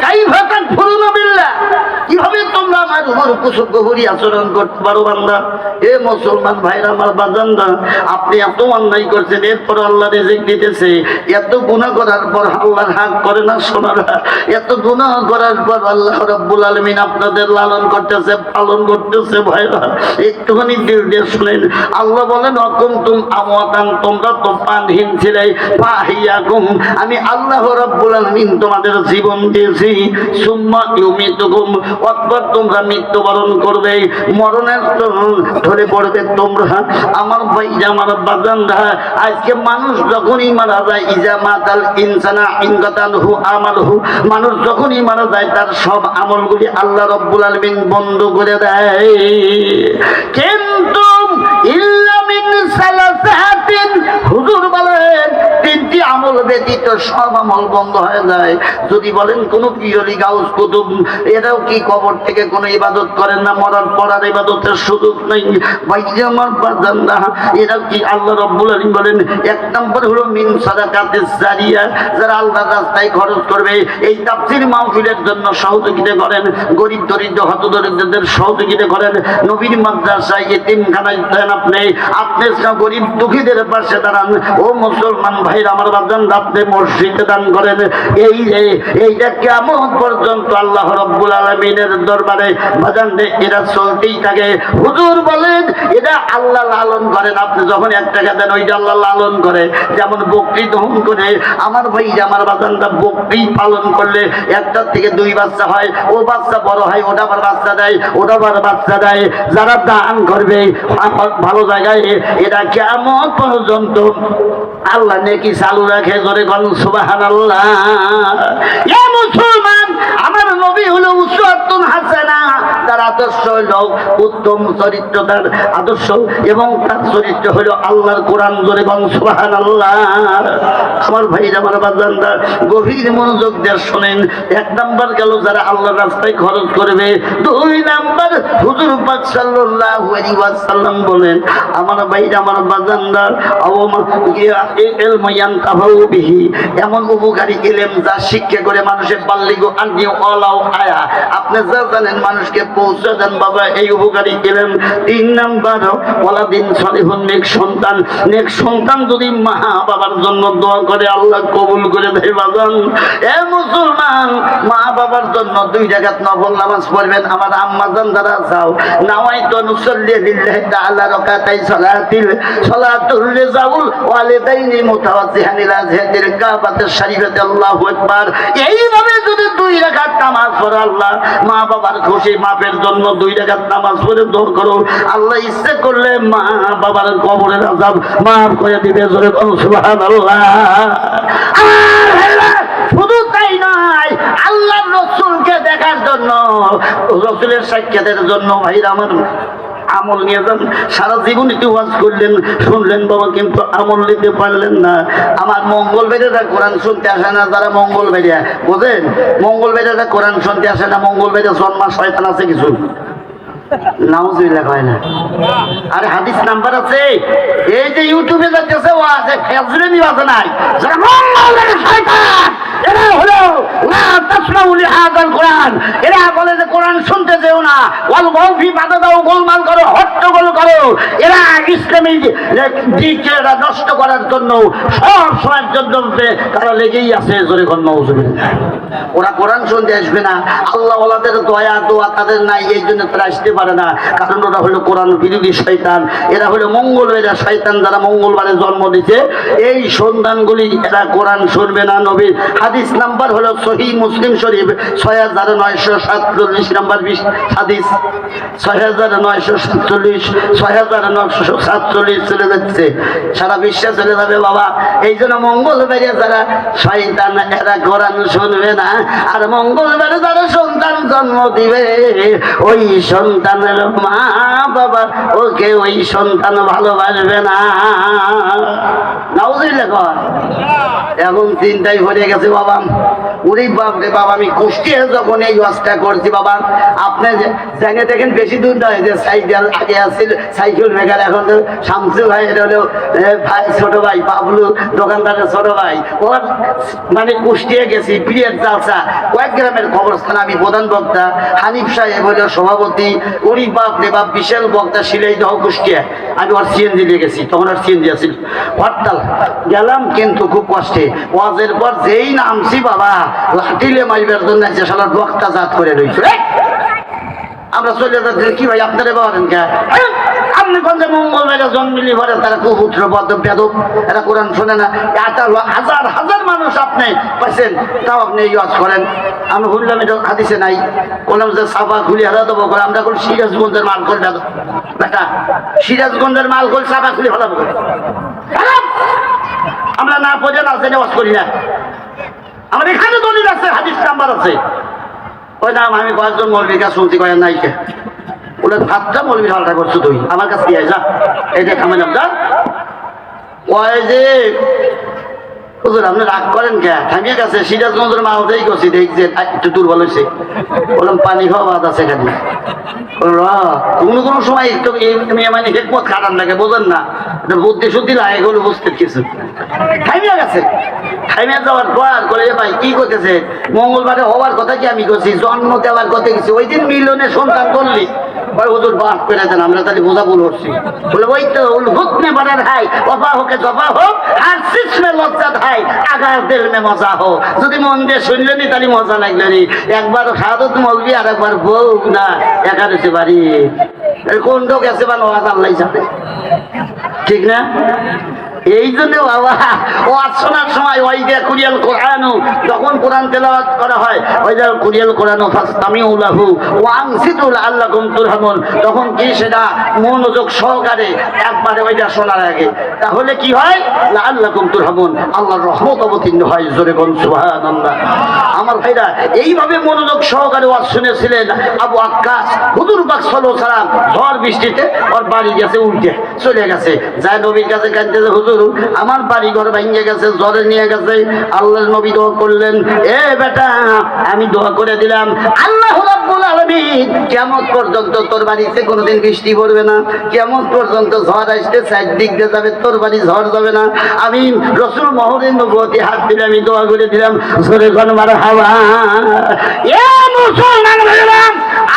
কাইফা তাকফুরুনা বিল্লাহ, কিভাবে তোমরা আমার উপর কুসুকরি আচরণ করতে পারো বান্দা? এ মুসলমান ভাইরা আমার বাজানরা, আপনি এত অন্যায় করছেন, এরপর আল্লাহ রিজিক দিতেছে, এত গুনাহ করার পর আল্লাহর হক করে না শোনারা, এত গুনাহ করার পর আল্লাহ রাব্বুল আলামিন আপনাদের লালন করতেছে, পালন করতেছে। ভাইরা একটুখানি দিল দিয়ে শুনেন, আল্লাহ বলেন অকুনতুম আমওয়াতান, তোমরা তো প্রাণহীন ছিলে, ফাহিয়াকুম, আমি আল্লাহ রাব্বুল আলামিন তোমাদের জীবন দিয়েছি, সুম্মা ইউমিতুকুম, অতঃপর তোমরা মৃত্যুবরণ করবে, মরণের ধরে পড়বে তোমরা। আমার ভাই আমার বাজানরা, আজকে মানুষ যখনই মারা যায়, ইজা মাতাল ইনসানা ইনকাতানহু আমালহু, মানুষ যখনই মারা যায় তার সব আমলগুলি আল্লাহ রাব্বুল আলামিন বন্ধ করে দেয়। কিন্তু ইল্লা মিন সালাসাতিন, হুজুর বলেন তিনটি আমল ব্যতীত সব আমল বন্ধ হয়ে যায়। যদি বলেন কোন পিয়লি গাউস কুতুব, এরাও কি কবর থেকে কোনো ইবাদত করেন না? মরার পড়ার ইবাদতের সুযোগ নেই। ভাই আমার বাজানরা, এরা কি আল্লাহ রাব্বুল আলামিন বলেন এক নম্বর হলো মিন সাদাকাতিস জারিয়া, যারা আল্লাহর রাস্তায় খরচ করবে। এই তাফসীর মাহফিলের জন্য সহযোগিতা করেন, গরিব দরিদ্র হত দরিদ্রদের সহযোগিতা করেন, নবীর মাদ্রাসায় এতিমখানায় দেন, আপনি গরিব দুঃখীদের পাশে দাঁড়ান। ও মুসলমান ভাই আমার বাজান, আপনি মসজিদে দান করেন। এইটা কিয়ামত পর্যন্ত আল্লাহ রাব্বুল আলামিনের দরবারে বাজান এরা চলতেই থাকে। হুজুর বলেন এটা আল্লাহ লালন করেন। আপনি যখন 1 টাকা দেন, ওইটা আল্লাহ লালন করে। যেমন বকরি দহন করে, আমার ভাই আমার বাজানটা বকরি পালন করলে 1টার থেকে 2 বাচ্চা হয়, ও বাচ্চা বড় হয়, ওটা আবার বাচ্চা দেয়, ওটা আবার বাচ্চা দেয়। যারা দান করবে ভালো জায়গায়, এটা কিয়ামত পর্যন্ত আল্লাহ নেকি চালু রাখে। জোরে বলুন সুবহানাল্লাহ। এ মুসলমান, আমার নবী হলো উসওয়াতুন হাসানা, তার আদর্শ হলো উত্তম চরিত্র, তার আদর্শ এবং তার চরিত্র হলো আল্লাহর কোরআন। জোরে বলুন সুবহানাল্লাহ। আমার ভাইরা আমার বাজানরা, গভীর মনোযোগ দিয়ে শুনেন। 1 নাম্বার গেল যারা আল্লাহর রাস্তায় খরচ করবে। 2 নাম্বার, হুজুর পাক সাল্লাল্লাহু আলাইহি ওয়াসাল্লাম বলেন, আমার ভাইরা আমার বাজানরা, এমন উপকারী ইলম যা শিক্ষা করে মানুষের বাল্লিগো আনজিও আলাও আয়া, আপনি যা জানেন মানুষকে পৌঁছে দেন বাবা, এই উপকারী ইলম। 3 নাম্বার, ওয়ালাদিন সলিহুন, নেক সন্তান। নেক সন্তান যদি মা বাবার জন্য দোয়া করে, আল্লাহ কবুল করে দেয় বাজান। এ মুসলমান, মা বাবার জন্য 2 রাকাত নফল নামাজ পড়বেন। আমার আম্মা জান যারা যাও, নাওয়াইতু নুসাল্লি লিল্লাহি তাআলা রাকাতাই সালাতুল রিজাউল ওয়ালিদাইনি মুতাওয়াজ্জিহান ইলা জিহাতিল কাবাতিশ শরীফাতে, আল্লাহু আকবার। এইভাবে যদি 2 রাকাত নামাজ পড়ো, আল্লাহ মা বাবার খুশি মাপের জন্য 2 রাকাত নামাজ পড়ে দোয়া করো, আল্লাহ ইচ্ছে করলে মা বাবার কবরের আযাব মাফ করে দিবে। জোরে বলুন সুবহানাল্লাহ। শুধু তাই নয়, আল্লাহর রাসূলকে দেখার জন্য, রাসূলের সাক্ষাতের জন্য ভাইরা আমার আমল নিয়ে যান। সারা জীবন একটু ওয়াজ করলেন, শুনলেন বাবা, কিন্তু আমল নিতে পারলেন না। আমার মঙ্গলবারেরা কোরআন শুনতে আসে না। যারা মঙ্গলবারিয়া বোঝেন, মঙ্গলবারেরা কোরআন শুনতে আসে না। মঙ্গলবারে জন্মা শয়তান আছে কিছু, নাউজুবিল্লাহ হয় না। আরে হাদিস নাম্বার আছে, এই যে ইউটিউবে যাচ্ছে ও আছে, ফেসবুকে নিবাস নাই। যারা মঙ্গলবারে শয়তান, এরা হলো লা তাসমাউ লিহাযাল কোরআন, এরা বলে যে কোরআন শুনতে যেও না, ওয়াল গৌফি বাধা দাও, গোলমাল করো, হট্টগোল করো। এরা ইসলামী দিককে নষ্ট করার জন্য সব সময়ের জন্য তারা লেগেই আছে। জোরে কোন নাউজুবিল্লাহ। ওরা কোরআন শুনতে আসবে না, আল্লাহ ওয়ালাদের দয়া দোয়া তাদের নাই, এই জন্য তারা আসতে পারে না। কারণ ওরা হলো কোরআন বিরোধী শয়তান, এরা হলো মঙ্গলবারের শয়তান। যারা মঙ্গলবারে জন্ম দিতে, এই সন্তানগুলি এরা কোরআন শুনবে না। নবীর হাদিস নাম্বার হলো সহিহ মুসলিম শরীফ 6947 নাম্বার হাদিস, 6947 6947 চলে যাচ্ছে, সারা বিশ্বে চলে যাবে বাবা। এই জন্য মঙ্গলবারে যারা শয়তান, এরা কোরআন শুনবে না। আর মঙ্গলবারে যারা সন্তান জন্ম দিবে, ওই সন্তানের মা বাবা ওকে ওই সন্তান ভালোবাসবে না। নাউজুবিল্লাহ। এখন চিন্তায় পড়ে গেছে বাবা, ওরে বাপ রে বাবা, আমি কুষ্টিয়া যখন এই ওয়াজটা করছি বাবা, আপনি জানে দেখেন বেশি দূর নয়, যে সাইকেল আগে আসছিল সাইকেল মেকার, এখন তো শামসু ভাই হলো ভাই, ছোট ভাই বাবলু দোকানদারের ছোট ভাই, ওর মানে কুষ্টিয়া গেছি বিয়ের জালসা, কয়েক গ্রামের খবরস্থান, আমি প্রধান বক্তা, হানিফ সাহেব হলো সভাপতি, ওরি বাপ রে বাপ বিশাল বক্তা, সিলাই দাও কুষ্টিয়া। আমি ওর সিএনজি দিয়ে গেছি, তখন আর সিএনজি আসছিল, হরতাল গেলাম কিন্তু খুব কষ্টে। ওয়াজের পর যেই নামছি বাবা, লাঠিলে মাইবার জন্য যে শালার বক্তা জাত করে রয়েছে। আমরা চলে যাচ্ছি, কি ভাই আপনারা বলেন কে? আপনি কোন যে মঙ্গলবারে জন্মিলি ভরে তারা কুপুত্র বদ্ধ বেদক, এরা কোরআন শোনে না, হাজার হাজার মানুষ আপনি পাইছেন, তাও আপনি এই ওয়াজ করেন। আমি বললাম এটা হাদিসে নাই, বললাম যে সাফা খুলি হারা দেবো করে, আমরা করি সিরাজগঞ্জের মাল করে বেটা, সিরাজগঞ্জের মাল করে সাফা খুলি হলাম করে, আমরা না পড়ে না জেনে ওয়াজ করি না। আমার এখানে দলিল আছে, হাদিস নাম্বার আছে। ওই নাম আমি কয়েকজন মৌলবীর কাছে শুনছি, কয়েক নাইকে বলে ভাতটা মৌলবীর হালটা করছো তুই, আমার কাছে দিয়ে যা, এইটা থামাইলাম যা। ওই যে হুজুর আপনি রাগ করেন কে, থামিয়ে গেছে সিরাজগঞ্জের মালটাই করছি, দেখছে একটু দুর্বল হয়েছে, বললাম পানি খাওয়া বাদ আছে এখানে। কোনো কোনো সময় একটু মানে হেকমত খাটান লাগে, বোঝেন না, বুদ্ধি শুদ্ধি লাগে, এগুলো বুঝতে কিছু থামিয়ে গেছে। থামিয়ে যাওয়ার পর বলে ভাই কি করতেছে, মঙ্গলবারে হওয়ার কথা কি আমি করছি, জন্ম দেওয়ার কথা কিছু, ওই দিন মিলনে সন্তান করলি হুজুর বাদ করে দেন, আমরা তাহলে বোঝা ভুল করছি। বলে ওই তো হুকমে বাড়ার হাই অপা হোকে জপা হোক, আর সিসমে লজ্জা হাই আগার দিল মে মজা হোক। যদি মন দিয়ে শুনলেনি তাহলে মজা লাগলেনি, একবার সাদত মলবি আর একবার বউ না একাদশে বাড়ি, কোন লোক আছে বা নওয়াজ আল্লাহ যাবে, ঠিক না? এই জন্য বাবা ওয়াজ শোনার সময় ওই যে কুরিয়াল কোরআনু, যখন কোরআন তেলাওয়াত করা হয়, ওই যে কুরিয়াল কোরআনু ফাসতামিউ লাহু ওয়া আনসিতু লাআল্লাকুম তুরহামুন, তখন কি সেটা মনোযোগ সহকারে একবারে ওইটা শোনার আগে, তাহলে কি হয়, লাআল্লাকুম তুরহামুন, আল্লাহর রহমত অবতীর্ণ হয়। জোরে বলুন সুবহানাল্লাহ। আমার ভাইরা এইভাবে মনোযোগ সহকারে ওয়াজ শুনেছিলেন আবু আক্কাস। হুজুর পাক সাল্লাল্লাহু আলাইহি সাল্লাম ঝড় বৃষ্টিতে ওর বাড়ি গেছে, উল্টে চলে গেছে, যায় নবীর কাছে কাঁদতেছে, হুজুর আমার বাড়ি ঘর ভেঙে গেছে, জ্বরে নিয়ে গেছে। আল্লাহর নবী দোয়া করলেন, এ বেটা আমি দোয়া করে দিলাম, আল্লাহ রাব্বুল আলামিন কিয়ামত পর্যন্ত তোর বাড়িতে কোনোদিন বৃষ্টি পড়বে না, কিয়ামত পর্যন্ত ঝড় আসতে চারদিক দিয়ে যাবে, তোর বাড়ি ঝড় যাবে না। আমি রাসূল মহরের নবুয়তি হাত দিলে আমি দোয়া করে দিলাম, জোরে কোন মারহাবা। এ মুসলমান ভাইরা,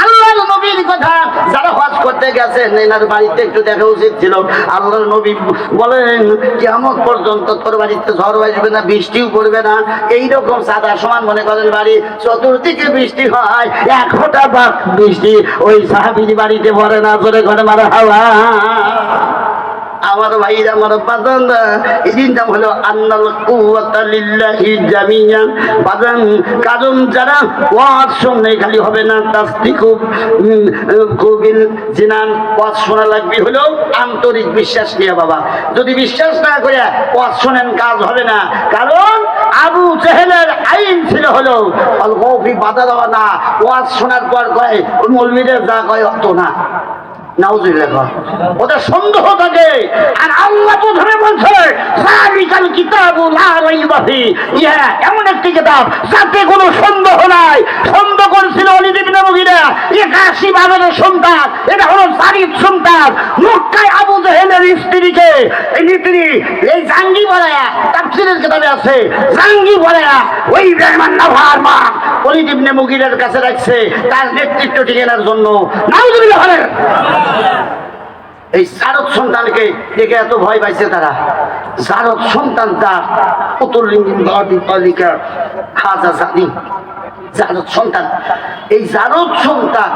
আল্লাহর নবীর কথা যারা হজ করতে গেছেন এনার বাড়িতে একটু দেখা উচিত ছিল। আল্লাহর নবী বলেন কিয়ামত পর্যন্ত তোর বাড়িতে ঝড় আসবে না, বৃষ্টিও পড়বে না। এইরকম সাদা সমান মনে করেন বাড়ি, চতুর্দিকে বৃষ্টি হয়, এক ফোঁটা বৃষ্টি ওই সাহাবীর বাড়িতে পড়ে না। জোরে ঘরে মারা হাওয়া। আমার ভাইরা, আমার বাজানরা, এই দিনটা হলো আন্নাল কুওয়াতা লিল্লাহি জামিআ বাজান। কারণ যারা ওয়াজ শুনলে খালি হবে না, তাসদিকু কুবিল জিনান, ওয়াজ শোনা লাগবে হলো আন্তরিক বিশ্বাস নিয়ে বাবা। যদি বিশ্বাস না করে ওয়াজ শোনেন কাজ হবে না। কারণ আবু জেহেলের আইন ছিল হলো অল গৌফি, বাধা দেওয়া না। ওয়াজ শোনার পর কয় মৌলবীদের যা কয় অত না, নাউজুবিল্লাহ, ওটা সন্দেহ থাকে। আর আল্লাহ প্রথমে বলছে যালিকাল কিতাবু লা রাইবা ফি, ইয়া এমন একটি কিতাব যাতে কোনো সন্দেহ নাই। সন্দেহ করেছিল ওয়ালিদ ইবনে মুগীরা, 81 বাবের সন্তান, এটা হলো জারিদ সন্তান। মক্কায় আবু জেহেলের স্ত্রীকে এই নীতি এই জাঙ্গি বলায়া, তাফসীরের কিতাবে আছে, জাঙ্গি বলায়া ওই ইব্রাহিম নাভার মা ওয়ালিদ ইবনে মুগীরার কাছে রাখছে তার নেতৃত্ব টিকানোর জন্য। নাউজুবিল্লাহ। এই জারদ সন্তানকে দেখে এত ভয় পাইছে তারা। জারদ সন্তান তার জারদ সন্তান, এই জারদ সন্তান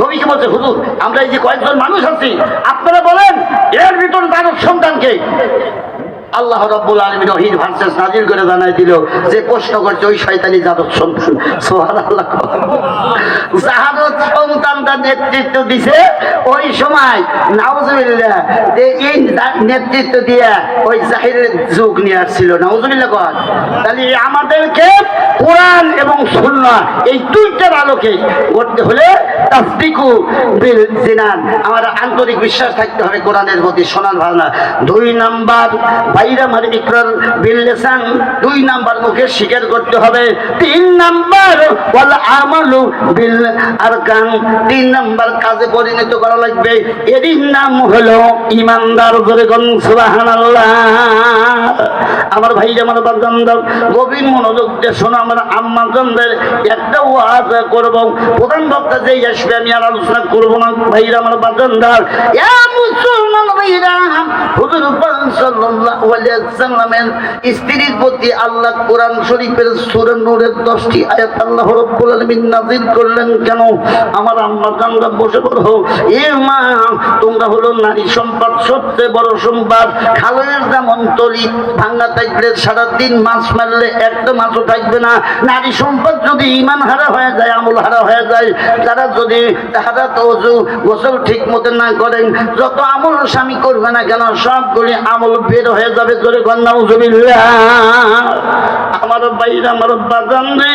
নবীকে বলছে, হুজুর আমরা এই যে কয়েকজন মানুষ আছি, আপনারা বলেন এর ভিতর জারদ সন্তানকে। আল্লাহ রাব্বুল আলামিন ওহীর ভার্সেস নাজিল করে জানাই দিল যে প্রশ্ন করছে ওই শয়তানি জারদ সন্তান। সুবহানাল্লাহ। জারদ সন্তানটা নেতৃত্ব দিছে ওই সময়, নাউজুবিল্লাহ, যে এই নেতৃত্ব দিয়ে ওই জাহিরের যুগ নিয়ে আসছিল। নাউজুবিল্লাহ। তাহলে আমাদেরকে কোরআন এবং সুন্নাহ এই দুইটার আলোকে করতে হলে তাসদিকু বিল জিনান, আমার আন্তরিক বিশ্বাস থাকতে হবে কোরআনের প্রতি, শোনার ভালো না। 2 নাম্বার ভাইরা আমার ইকরার বিল লিসান, 2 নাম্বার মুখে স্বীকার করতে হবে। 3 নাম্বার ওয়াল আমালু বিল আরকান, 3 নাম্বার কাজে পরিণত করা লাগবে। এরই নাম হলো ইমানদার। জোরে কোন সুবহানাল্লাহ। আমার ভাইরা আমার বান্দার গভীর মনোযোগ দিয়ে শোনো। আমরা আম্মা জানদের একটা ওয়াজ করব, প্রধান বক্তা যেই আসবে আমি আর আলোচনা করব না। ভাইরা আমার বান্দার, ইয়া মুসলমান ভাইরা, হুজুর পাক সাল্লাল্লাহু আলাইহি ওয়াসাল্লামের স্ত্রীর প্রতি আল্লাহ কোরআন শরীফের সূরা নূরের 10টি আয়াত আল্লাহ রাব্বুল আলামিন নাযিল করলেন কেন? আমার আম্মা জানরা বসে পড়ো। এ মা, তোমরা হলো নারী সম্পদ, সবচেয়ে বড় সম্পদ। খালের যেমন তলি ভাঙা থাকলে সারাদিন মাছ মারলে একটা মাছও থাকবে না। নারী সম্পদ যদি ঈমান হারা হয়ে যায়, আমল হারা হয়ে যায়, তারা যদি তাহারা তো ওযু গোসল ঠিক মতো না করেন, যত আমল স্বামী করবে না কেন সবগুলি আমল বের হয়ে যাবে। জোরে কর নাউযুবিল্লাহ। আমার ভাইরা আমার বাজান রে,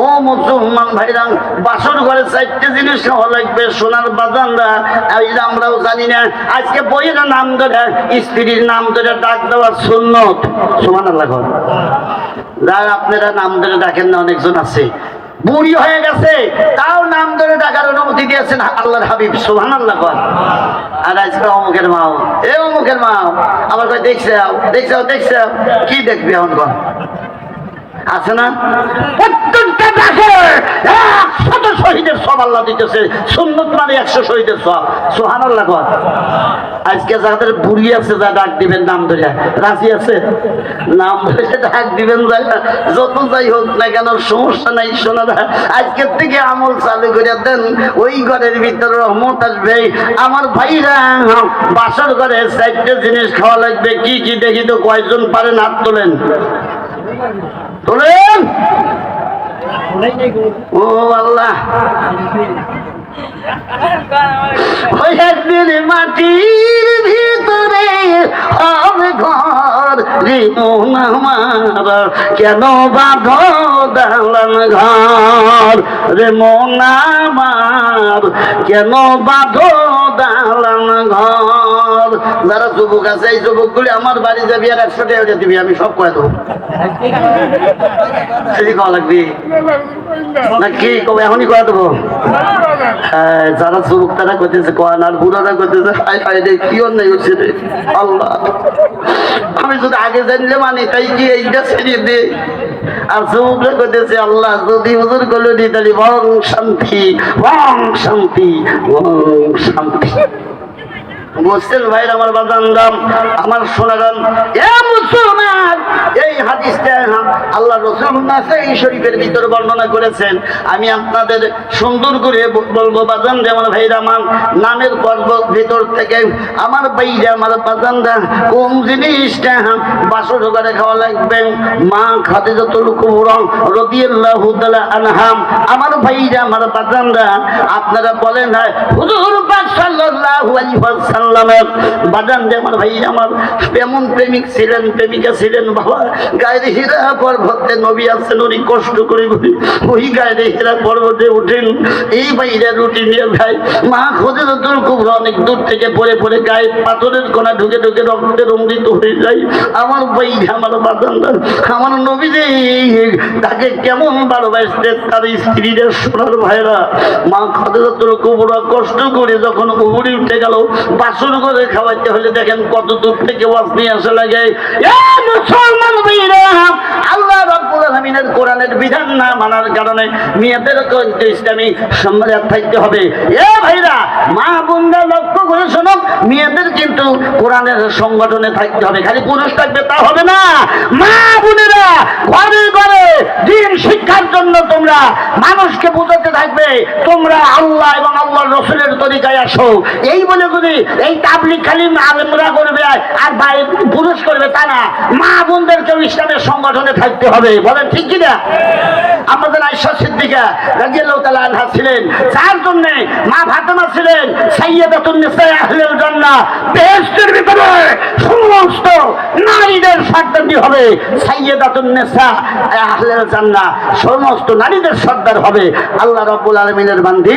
ও মুসলমান ভাইরা, বাসর ঘরে 4টে জিনিস হওয়া লাগবে। সোনার বাজানরা, আমরাও জানি না। আজকে বইয়ের নাম ধরে, স্ত্রীর নাম ধরে ডাক দেওয়া সুন্নত। সুবহানাল্লাহ। যারা আপনারা নাম ধরে ডাকেন না, অনেকজন আছে বুড়ি হয়ে গেছে তাও নাম ধরে ডাকার অনুমতি দিয়েছেন আল্লাহর হাবিব। সুবহানাল্লাহ। আর আজকে অমুকের মাও, এ অমুকের মাও, আমার কয় দেখছে দেখছে কি দেখবি এখন কন আছে না? প্রত্যেকটা ডাকে 100 শহীদের সব আল্লাহ দিতেছে। সুন্নত মানে 100 শহীদের সব। সুবহানাল্লাহ। আজকে যাদের বুড়ি আছে, যা ডাক দিবেন নাম ধরে, রাজি আছে? নাম ধরে ডাক দিবেন, যত যাই হোক না কেন সমস্যা নাই। শোনা, আজকের থেকে আমল চালু করে দেন, ওই ঘরের ভিতরে রহমত আসবে। আমার ভাইরা, বাসর ঘরে 4টে জিনিস খাওয়া লাগবে। কি কি দেখি তো, কয়জন পারেন হাত তোলেন? তোলেন। ও আল্লাহ, ওই একদিন মাটির ভিতরে হবে ঘর রে মন আমার, কেন বাঁধো দালান ঘর রে মন আমার, কেন বাঁধো দালান ঘর। যারা যুবক আছে, এই যুবকগুলি আমার বাড়ি যাবি আর 100 টাকা দিবি, আমি সব কয়ে দেবো। খাওয়া লাগবি না কি কবে? এখনই কয়ে দেবো। হ্যাঁ, যারা যুবক তারা করতেছে কয়ান, আর বুড়ারা করতেছে কি অন্যায় হচ্ছে রে আল্লাহ। আমি যদি আগে জানলে মানে তাই কি এইটা ছেড়ে দে। আর যুবকরা করতেছে আল্লাহ যদি হুজুর করলো নি তাহলে বং শান্তি, বং শান্তি, বং শান্তি। বুঝছেন ভাই আমার বাজানরাম, আমার সোনারাম, এ মুসলমান, এই হাদিসটা আল্লাহ রাসূল নাসাঈ শরীফের ভিতর বর্ণনা করেছেন। আমি আপনাদের সুন্দর করে বলবো বাজান রে আমার ভাইরা আমার, নামের পর্ব ভিতর থেকে আমার ভাইরা আমার বাজানরা, কোন জিনিসটা বাসর ঘরে খাওয়া লাগবে? মা খাদিজাতুল কুবরা রাদিয়াল্লাহু তাআলা আনহা, আমার ভাইরা আমার বাজানরা, আপনারা বলেন না হুজুর পাক সাল্লাল্লাহু আলাইহি ওয়াসাল্লাম বাজান যে আমার ভাই আমার এমন প্রেমিক ছিলেন, প্রেমিকা ছিলেন বাবা। গায়ের হীরা পর্বতে নবী আছেন, উনি কষ্ট করে ওই গায়ের হীরা পর্বতে উঠেন। এই বাইরে রুটি নিয়ে ভাই মা খাদিজাতুল কুবরা অনেক দূর থেকে পড়ে পড়ে গায়ে পাথরের কোনা ঢুকে ঢুকে রক্তে রঞ্জিত হয়ে যায়। আমার ভাই আমার বাজান, আমার নবী যে তাকে কেমন ভালোবাসতেন তার স্ত্রীদের সোনার ভাইরা। মা খাদিজাতুল কুবরা কষ্ট করে যখন উপরে উঠে গেল, বাসর করে খাওয়াইতে হলে দেখেন কত দূর থেকে ওয়াজ নিয়ে আসা লাগে। মুসলমান ভাইরা, আল্লাহ রাব্বুল আলামিনের কোরআনের বিধান না মানার কারণে মেয়েদের কিন্তু ইসলামী সম্মানিত থাকতে হবে। এ ভাইরা, মা বোনরা লক্ষ্য করে শোনো, মেয়েদের কিন্তু কোরআনের সংগঠনে থাকতে হবে। খালি পুরুষ থাকবে তা হবে না। মা বোনেরা ঘরে ঘরে দ্বীন শিক্ষার জন্য তোমরা মানুষকে বোঝাতে থাকবে তোমরা আল্লাহ এবং আল্লাহর রাসূলের তরিকায় আসো। এই বলে যদি এই তাবলীগ খালি আলেমরা করবে আর ভাই পুরুষ করবে তা না, মা বোনদেরকেও ইসলামের সংগঠনে থাকতে হবে। বলেন ঠিক কিনা? আমাদের আয়েশা সিদ্দিকা রাদিয়াল্লাহু তাআলা আনহা ছিলেন, যার জন্য মা ফাতেমা ছিলেন সাইয়্যিদাতুন নিসা আহলুল জান্নাহ। বেহেশতের ভিতরে সমস্ত নারীদের সর্দারি হবে সাইয়্যিদাতুন নিসা আহলুল জান্নাহ, সমস্ত নারীদের সর্দার হবে। আল্লাহ রব্বুল আলামিনের বান্দি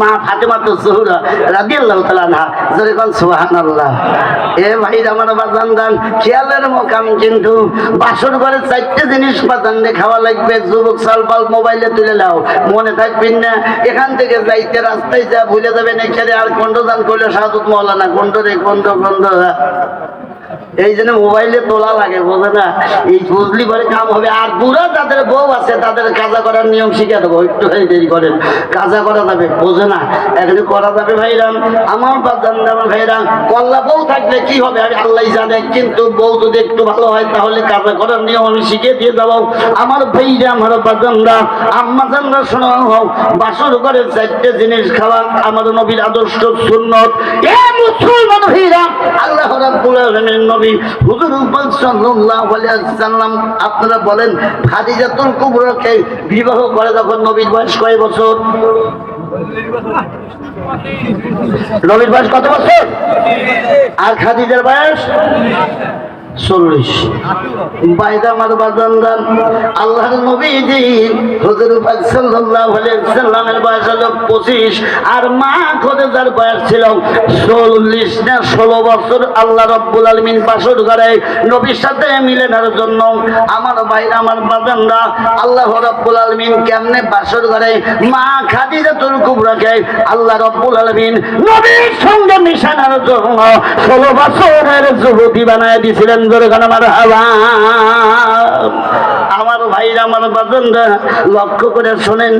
মা ফাতেমাতুজ জোহরা রাদিয়াল্লাহু তাআলা আনহা, জোরে কোন সুবহানাল্লাহ। এ ভাই আমার বাজানদান, খেয়ালের মোকাম কিন্তু বাসর ঘরে চারটে জিনিস বাজানলে খাওয়া লাগবে। যুবক সালপাল মোবাইলে তুলে নাও, মনে থাকবেন না এখান থেকে যাইতে রাস্তায় যা ভুলে যাবেন এখানে আর কন্ডদান করলে সাধুত মওলানা কন্ড রে কন্ড কন্ড। এই জন্য মোবাইলে তোলা লাগে, বোঝে না? এই বুঝলি পরে কাম হবে। আর বুড়া যাদের বউ আছে তাদের কাজা করার নিয়ম শিখে দেবো, একটু দেরি করেন, কাজা করা যাবে, বোঝে না? এখানে করা যাবে ভাইরাম আমার বাজান, আমার ভাইরাম। কল্লা বউ থাকলে কি হবে আমি আল্লাহ জানে, কিন্তু বউ যদি একটু ভালো হয় তাহলে কাজা করার নিয়ম আমি শিখে দিয়ে যাবো। আমার ভাইরা, আমার বাজানরা, আম্মা জানরা শোনো, বাসর করে চারটে জিনিস খাওয়া আমার নবীর আদর্শ সুন্নত। এ মুসলমান ভাইরা, আল্লাহ রাব্বুল আলামিনের নবী হুজুর সাল্লাল্লাহু আলাইহি ওয়াসাল্লাম আপনারা বলেন খাদিজাতুল কুবরাকে বিবাহ করে যখন নবীর বয়স কয় বছর? নবীর বয়স কত বছর? আর খাদিজার বয়স 40। বাইদা আমার বাজানদান, আল্লাহর নবীজি হুজুর পাক সাল্লাল্লাহু আলাইহি ওয়াসাল্লামের বয়স হলো 25, আর মা খাদিজার বয়স ছিল 40 না 16 বছর। আল্লাহ রাব্বুল আলামিন বাসর ঘরে নবীর সাথে মিলনের জন্য আমার বাইরা, আমার বাজানরা, আল্লাহ রাব্বুল আলামিন কেমনে বাসর ঘরে মা খাদিজাতুল কুবরাকে আল্লাহ রাব্বুল আলামিন নবীর সঙ্গে মিশানোর জন্য 16 বছরের যুবতী বানায় দিয়েছিলেন। আমার ভাইরা, আমার বাজানরা, লক্ষ্য করে শোনেন,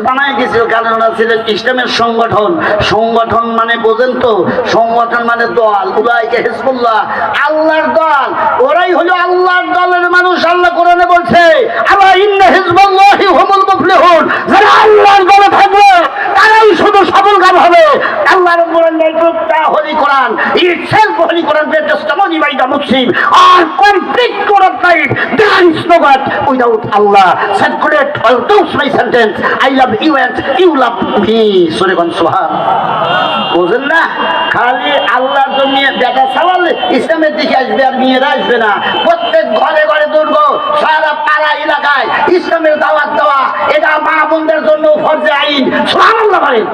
বানায় গেছিল কারণ ওরা ছিলেন ইসলামের সংগঠন। সংগঠন মানে বোঝেন তো, সংগঠন মানে দল। উলাইকা হিজবুল্লাহ, আল্লাহর দল। ওরাই হলো আল্লাহর দলের মানুষ। আল্লাহ কোরআনে বলছে আলা ইন্না হিজবাল্লাহি হুমুল মুফলিহুন, যারা আল্লাহর দলে থাকবে তারাই শুধু সফলকাম হবে। আল্লাহর হোলি কোরআন, itself Holi Quran, the testimony by the Muslim are complete Quran life. There is no God without Allah. Circulate all those my sentence. I love you and you love me. Sure kon subhan. বোঝেন না? খালি আল্লাহর জন্য দেখা সওয়াল ইসলামের দিকে আসবে আর মেয়েরা আসবে না। প্রত্যেক ঘরে ঘরে দুর্গ, সারা পাড়া এলাকায় ইসলামের দাওয়াত দেওয়া, এটা মা বোনদের জন্য ফরজে আইন। সুবহানাল্লাহ বলেন।